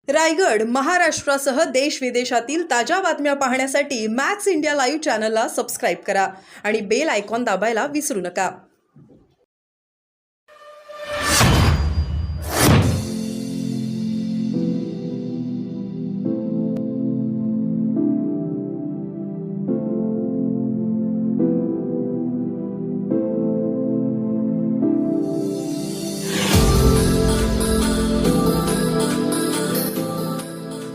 रायगड, महाराष्ट्रासह देश विदेशातील ताज्या बातम्या पाहण्यासाठी मॅक्स इंडिया लाईव्ह चॅनलला सबस्क्राईब करा आणि बेल आयकॉन दाबायला विसरू नका.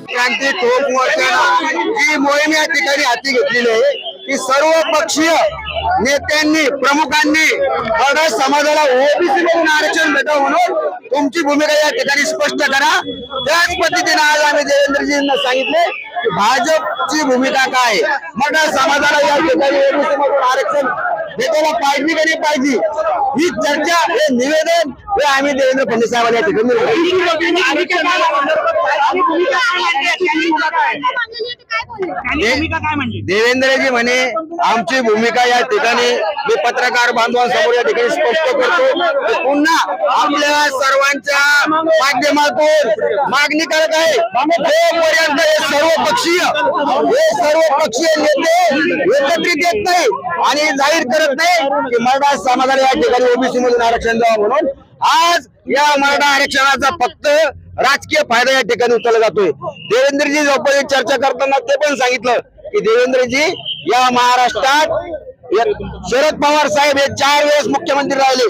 क्रांती ठोक मोर्चानं जी मोहीम या ठिकाणी हाती घेतलेली आहे की सर्व पक्षीय नेत्यांनी प्रमुखांनी मराठा समाजाला ओबीसी मधून आरक्षण भेटावं म्हणून तुमची भूमिका या ठिकाणी स्पष्ट करा. त्याच पद्धतीने आज आम्ही देवेंद्रजींना सांगितले की भाजपची भूमिका काय, मराठा समाजाला या ठिकाणी ओबीसी मधून आरक्षण भेटायला पाहिजे की नाही पाहिजे ही चर्चा, हे निवेदन हे आम्ही देवेंद्र फडणवीस साहेबांना या ठिकाणी देवेंद्रजी म्हणे आमची भूमिका या ठिकाणी मी पत्रकार बांधवांसमोर या ठिकाणी स्पष्ट करतो. पुन्हा आपल्या सर्वांच्या माध्यमातून मागणी करत आहे जोपर्यंत हे सर्व पक्षीय नेते एकत्रित येत नाही आणि जाहीर करत नाही की मराठा समाजाला या ठिकाणी ओबीसी मधून आरक्षण द्यावं म्हणून आज या मराठा आरक्षणाचा फक्त राजकीय फायदा या ठिकाणी उचलला जातोय. देवेंद्रजी सोबत चर्चा करताना ते पण सांगितलं की देवेंद्रजी या महाराष्ट्रात शरद पवार साहेब हे 4 वेळेस मुख्यमंत्री राहिले.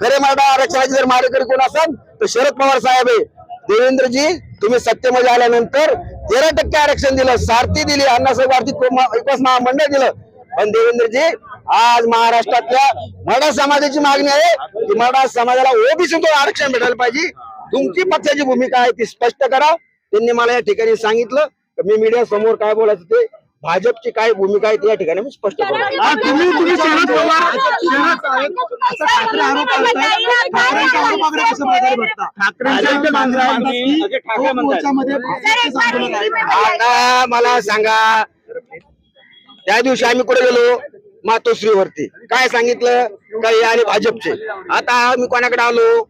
खरे मराठा आरक्षणाचे जर मारेकरी कोण असाल तर शरद पवार साहेब आहे. देवेंद्रजी तुम्ही सत्तेमध्ये आल्यानंतर 13% आरक्षण दिलं, सारथी दिली, अण्णासाहेब आर्थिक विकास महामंडळ दिलं. पण देवेंद्रजी आज महाराष्ट्रातल्या मराठा समाजाची मागणी आहे की मराठा समाजाला ओबीसीतून आरक्षण भेटायला पाहिजे. तुमची पक्षाची भूमिका आहे ती स्पष्ट करा. त्यांनी मला या ठिकाणी सांगितलं मी मीडिया समोर काय बोलायचं ते भाजपची काय भूमिका आहे ती या ठिकाणी मी स्पष्ट करतो. आता मला सांगा त्या दिवशी आम्ही कुठे गेलो मातोश्रीवरती काय सांगितलं काही आणि भाजपचे. आता आम्ही कोणाकडे आलो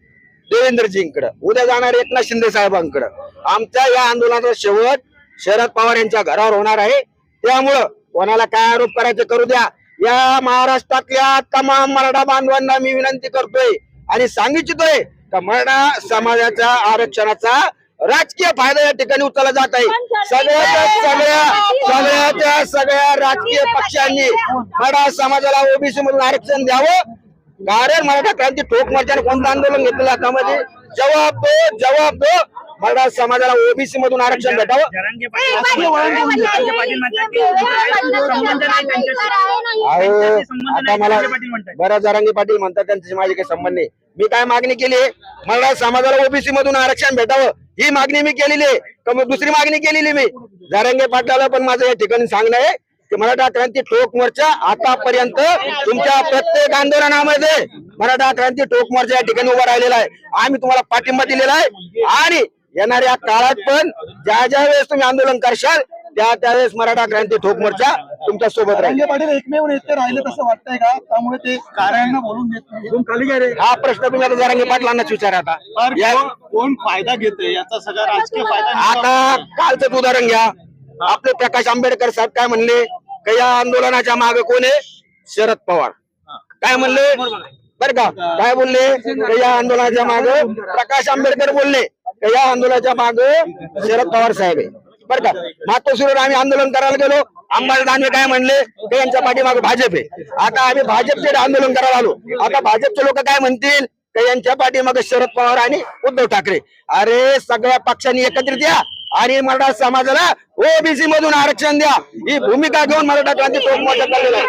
देवेंद्रजींकडे, उद्या जाणार एकनाथ शिंदे साहेबांकडे. आमच्या या आंदोलनाचा शेवट शरद पवार यांच्या घरावर होणार आहे. त्यामुळं कोणाला काय आरोप करायचे करू द्या. या महाराष्ट्रातल्या तमाम मराठा बांधवांना मी विनंती करतोय आणि सांगितलोय का मराठा समाजाच्या आरक्षणाचा राजकीय फायदा या ठिकाणी उचलला जात आहे. सगळ्या राजकीय पक्षांनी मराठा समाजाला ओबीसी मधून आरक्षण द्यावं. कारण मराठा क्रांती ठोक मोर्चाने कोणतं आंदोलन घेतलेलं त्यामध्ये जवाब दो मराठा समाजाला ओबीसी मधून आरक्षण भेटावं. आता मला बऱ्याच जरांगे पाटील म्हणतात त्यांच्याशी माझे काही संबंध नाही. मी काय मागणी केली आहे मराठा समाजाला ओबीसी मधून आरक्षण भेटावं ही मागणी मी केलेली आहे. दुसरी मागणी केलेली मी जरांगे पाटलाला पण माझं या ठिकाणी सांगणं आहे की मराठा क्रांती ठोक मोर्चा आतापर्यंत तुमच्या प्रत्येक आंदोलनामध्ये मराठा क्रांती ठोक मोर्चा या ठिकाणी उभा राहिलेला आहे. आम्ही तुम्हाला पाठिंबा दिलेला आहे आणि येणाऱ्या काळात पण ज्या वेळेस तुम्ही आंदोलन करशाल त्यावेळेस मराठा क्रांती ठोक मोर्चा तुमच्या सोबत राहील. पाटील एकमेव नेते राहिले तसं वाटतंय का? त्यामुळे ते कार्यालयांना बोलून घेत नाही. हा प्रश्न तुम्ही आता जरांगे पाटलांनाच विचारा. आता कोण फायदा घेते याचा सगळा राजकीय फायदा? आता कालचं उदाहरण घ्या. आपले प्रकाश आंबेडकर साहेब काय म्हणले का या आंदोलनाच्या मागे कोण आहे? शरद पवार. काय म्हणले बर का? काय बोलले या आंदोलनाच्या मागे प्रकाश आंबेडकर बोलले या आंदोलनाच्या मागे शरद पवार साहेब आहे बर का. मातोश्रीवर आम्ही आंदोलन करायला गेलो, अंबादास काय म्हणले की यांच्या पाठीमागे भाजप आहे. आता आम्ही भाजपचे आंदोलन करायला आलो. आता भाजपचे लोक काय म्हणतील की यांच्या पाठीमागे शरद पवार आणि उद्धव ठाकरे. अरे सगळ्या पक्षांनी एकत्रित या आणि मराठा समाजाला ओबीसी मधून आरक्षण द्या ही भूमिका घेऊन मराठा क्रांती ठोक मोर्चा चाललेला आहे.